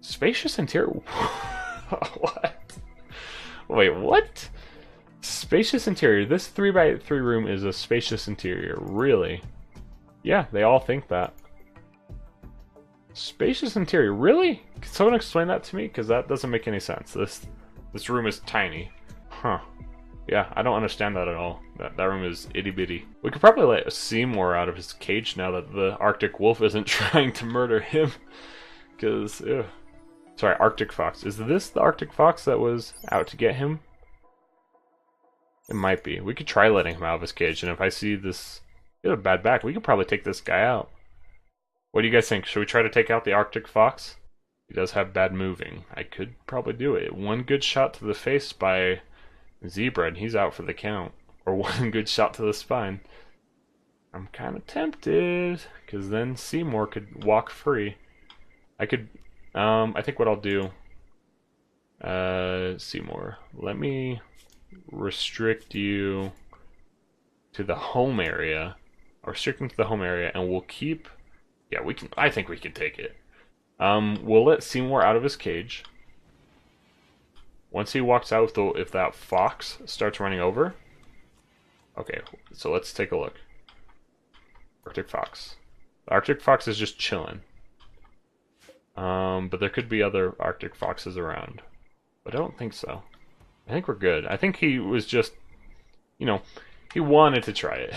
Spacious interior. What? Wait, what? Spacious interior. This 3x3 room is a spacious interior. Really? Yeah, they all think that. Spacious interior. Really? Can someone explain that to me? Because that doesn't make any sense. This room is tiny. Huh. Yeah, I don't understand that at all. That room is itty bitty. We could probably let Seymour out of his cage now that the Arctic Wolf isn't trying to murder him. Because, sorry, Arctic Fox. Is this the Arctic Fox that was out to get him? It might be. We could try letting him out of his cage, and if I see this... He has a bad back. We could probably take this guy out. What do you guys think? Should we try to take out the Arctic Fox? He does have bad moving. I could probably do it. One good shot to the face by Zebra, and he's out for the count. Or one good shot to the spine. I'm kind of tempted, because then Seymour could walk free. I could... I think what I'll do... Seymour, let me restrict you to the home area. Or restrict him to the home area, and we'll keep... Yeah, we can. I think we can take it. We'll let Seymour out of his cage. Once he walks out, if that fox starts running over... Okay, so let's take a look. Arctic Fox. The Arctic Fox is just chilling. But there could be other Arctic Foxes around. But I don't think so. I think we're good. I think he was just... You know, he wanted to try it.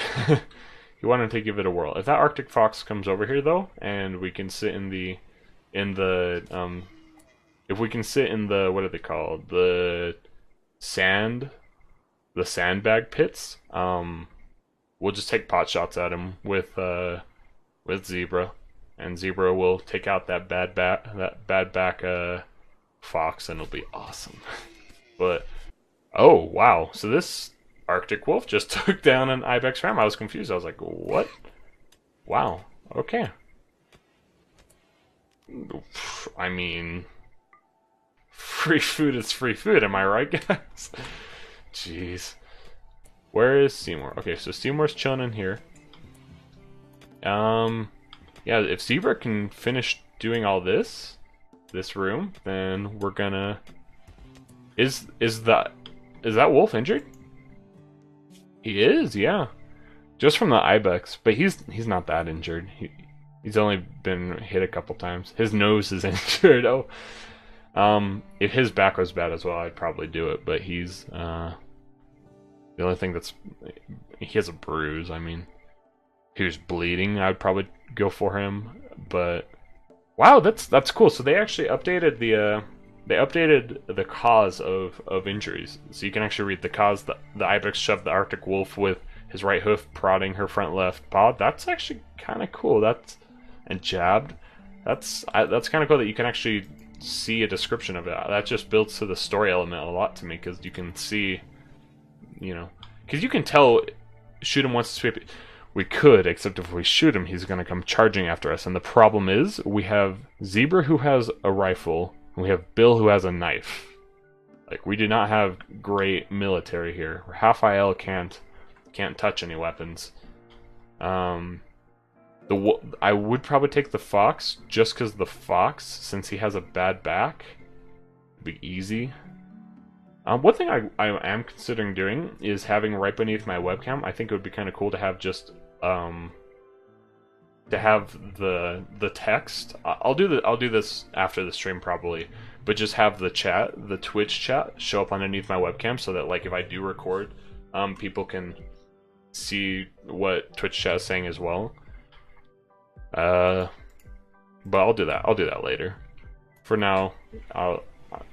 He wanted to give it a whirl. If that Arctic Fox comes over here though, and we can sit in the if we can sit in the, what are they called? The sandbag pits, we'll just take pot shots at him with Zebra, and Zebra will take out that bad back fox, and it'll be awesome. But oh wow, so this Arctic Wolf just took down an Ibex ram. I was confused. I was like, what? Wow. Okay. I mean, free food is free food, am I right, guys? Jeez. Where is Seymour? Okay, so Seymour's chilling in here. Yeah, if Zebra can finish doing all this room, then we're gonna... Is that wolf injured? He is, yeah. Just from the Ibex, but he's not that injured. He's only been hit a couple times. His nose is injured. Oh, if his back was bad as well, I'd probably do it. But he's the only thing that's he has a bruise. I mean, if he was bleeding, I'd probably go for him. But wow, that's cool. So they actually updated the cause of injuries. So you can actually read the cause. The Ibex shoved the Arctic Wolf with his right hoof, prodding her front left paw. That's actually kind of cool. And jabbed. That's kind of cool that you can actually see a description of it. That just builds to the story element a lot to me, because you can see, because you can tell, shoot him once to sweep it. We could, except if we shoot him, he's going to come charging after us. And the problem is, we have Zebra who has a rifle, and we have Bill who has a knife. Like, we do not have great military here. Raphael can't touch any weapons. I would probably take the fox, just because the fox, since he has a bad back, would be easy. One thing I am considering doing is having right beneath my webcam. I think it would be kind of cool to have just to have the text. I'll do this after the stream probably, but just have the Twitch chat show up underneath my webcam, so that like if I do record, people can see what Twitch chat is saying as well. But I'll do that later. For now,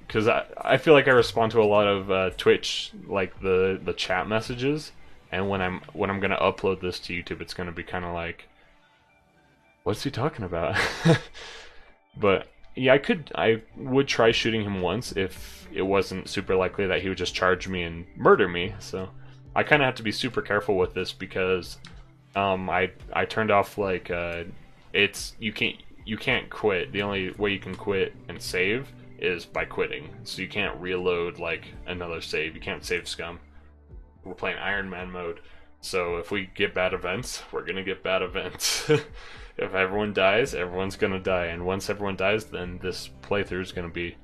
because I feel like I respond to a lot of Twitch, like the chat messages, and when I'm gonna upload this to YouTube, it's gonna be kind of like, what's he talking about? But yeah, I would try shooting him once if it wasn't super likely that he would just charge me and murder me. So I kind of have to be super careful with this, because I turned off like you can't quit. The only way you can quit and save is by quitting. So you can't reload like another save. You can't save scum. We're playing Iron Man mode, so if we get bad events, we're gonna get bad events. If everyone dies, everyone's gonna die, and once everyone dies, then this playthrough is gonna be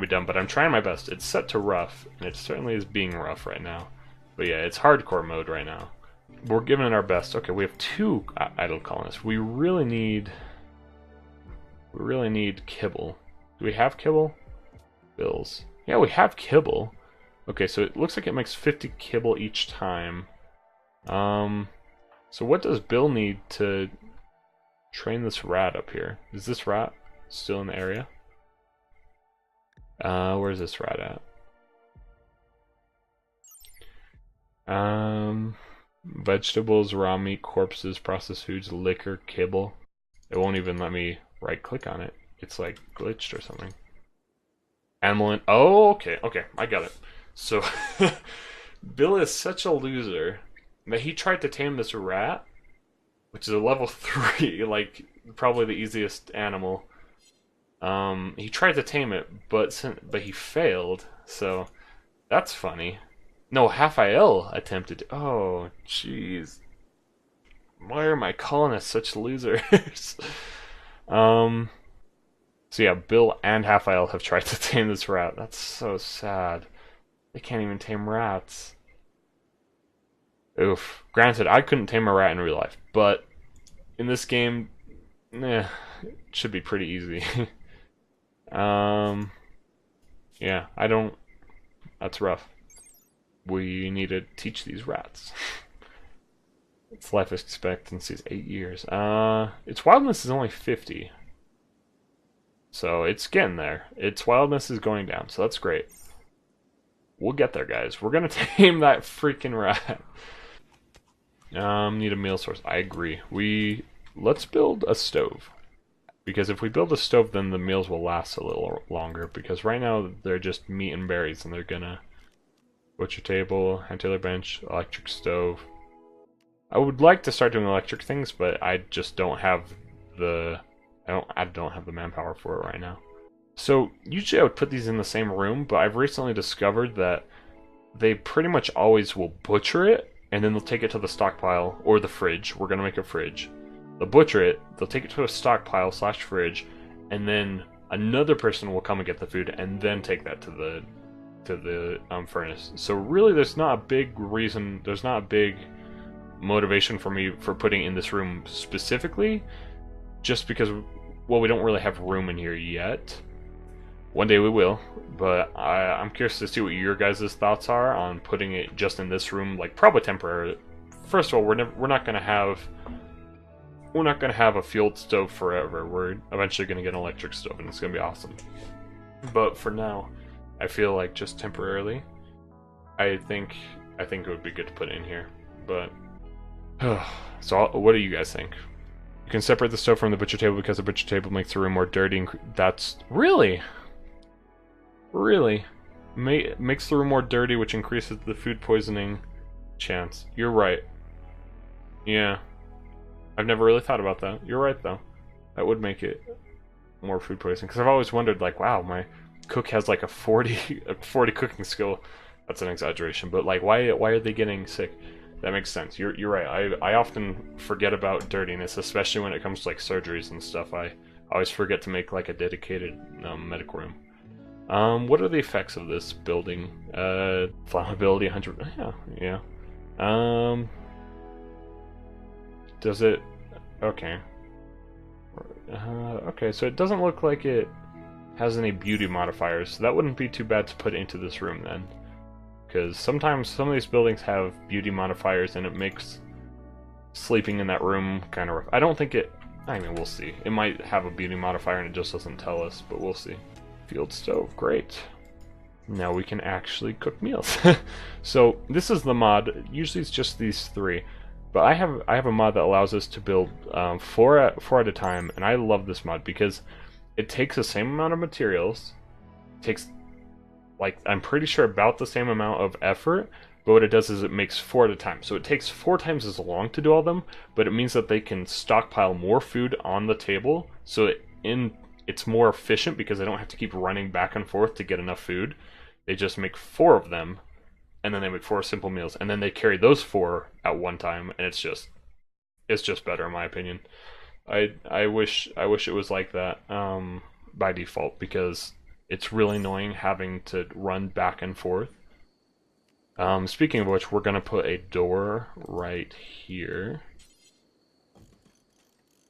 done. But I'm trying my best. It's set to rough, and it certainly is being rough right now. But yeah, it's hardcore mode right now. We're giving it our best. Okay, we have 2 idle colonists. We really need kibble. Do we have kibble? Bills. Yeah, we have kibble. Okay, so it looks like it makes 50 kibble each time. So what does Bill need to train this rat up here? Is this rat still in the area? Where's this rat at? Vegetables, raw meat, corpses, processed foods, liquor, kibble. It won't even let me right click on it. It's like glitched or something. Animal. Oh, okay, I got it. So, Bill is such a loser that he tried to tame this rat, which is a level 3, like, probably the easiest animal. He tried to tame it, but he failed, so that's funny. No, Raphael attempted. Oh, jeez. Why are my colonists such losers? So yeah, Bill and Raphael have tried to tame this rat. That's so sad. They can't even tame rats. Oof. Granted, I couldn't tame a rat in real life, but in this game, it should be pretty easy. Yeah, I don't... That's rough. We need to teach these rats. Its life expectancy is 8 years. Its wildness is only 50. So it's getting there. Its wildness is going down, so that's great. We'll get there, guys. We're gonna tame that freaking rat. Need a meal source. I agree. Let's build a stove. Because if we build a stove, then the meals will last a little longer. Because right now, they're just meat and berries, and they're gonna... Butcher table, hand tailor bench, electric stove. I would like to start doing electric things, but I just don't have the... I don't have the manpower for it right now. So, usually I would put these in the same room, but I've recently discovered that they pretty much always will butcher it, and then they'll take it to the stockpile, or the fridge. We're gonna make a fridge. They'll butcher it, they'll take it to a stockpile / fridge, and then another person will come and get the food, and then take that to the furnace. So really there's not a big reason, there's not a big motivation for me for putting in this room specifically, just because, well, we don't really have room in here yet. One day we will, but I'm curious to see what your guys' thoughts are on putting it just in this room, like probably temporarily. First of all, we're not gonna have a fueled stove forever. We're eventually gonna get an electric stove, and it's gonna be awesome. But for now, I feel like just temporarily, I think it would be good to put it in here. But so, what do you guys think? You can separate the stove from the butcher table because the butcher table makes the room more dirty. And that's really makes the room more dirty, which increases the food poisoning chance. You're right. Yeah, I've never really thought about that. You're right though. That would make it more food poisoning. Because I've always wondered, like, wow, my cook has like a 40 cooking skill. That's an exaggeration, but like, why are they getting sick? That makes sense. You're right. I often forget about dirtiness, especially when it comes to like surgeries and stuff. I always forget to make like a dedicated medical room. What are the effects of this building? Flammability 100. Yeah. Does it? Okay. Okay, so it doesn't look like it has any beauty modifiers, so that wouldn't be too bad to put into this room then. Because sometimes some of these buildings have beauty modifiers and it makes sleeping in that room kind of rough. I don't think it... I mean, we'll see. It might have a beauty modifier and it just doesn't tell us, but we'll see. Field stove, great. Now we can actually cook meals. So this is the mod. Usually it's just these 3. But I have a mod that allows us to build 4 at a time, and I love this mod because it takes the same amount of materials, takes, like, I'm pretty sure about the same amount of effort, but what it does is it makes 4 at a time. So it takes 4 times as long to do all of them, but it means that they can stockpile more food on the table, so it's more efficient because they don't have to keep running back and forth to get enough food. They just make 4 of them, and then they make 4 simple meals, and then they carry those 4 at one time, and it's just better in my opinion. I wish it was like that by default, because it's really annoying having to run back and forth. Speaking of which, we're gonna put a door right here.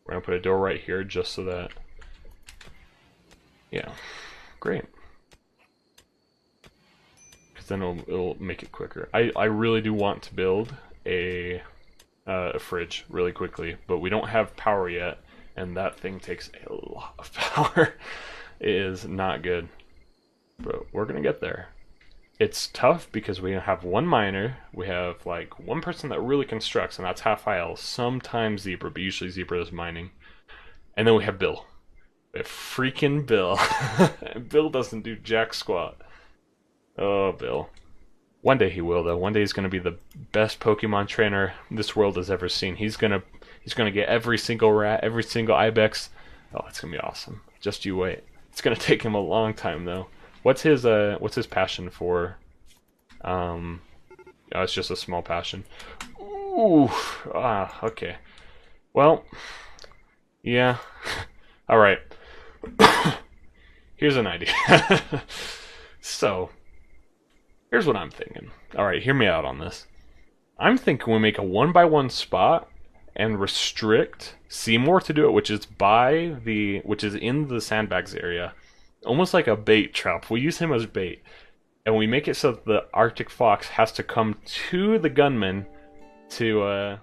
We're gonna put a door right here just so that, yeah, great. Because then it'll make it quicker. I really do want to build a fridge really quickly, but we don't have power yet, and that thing takes a lot of power. It is not good, but we're gonna get there. It's tough because we have one miner, we have like one person that really constructs, and that's half IL, sometimes Zebra, but usually Zebra is mining. And then we have Bill. We have freaking Bill. Bill doesn't do jack squat. Oh, Bill. One day he will, though. One day he's going to be the best Pokemon trainer this world has ever seen. He's gonna get every single rat, every single ibex. Oh, it's gonna be awesome. Just you wait. It's gonna take him a long time, though. What's his passion for? Oh, it's just a small passion. Ooh, okay. Well, yeah. All right. Here's an idea. So, here's what I'm thinking. All right, hear me out on this. I'm thinking we make a 1x1 spot and restrict Seymour to do it, which is in the sandbags area. Almost like a bait trap. We use him as bait. And we make it so that the Arctic Fox has to come to the gunman to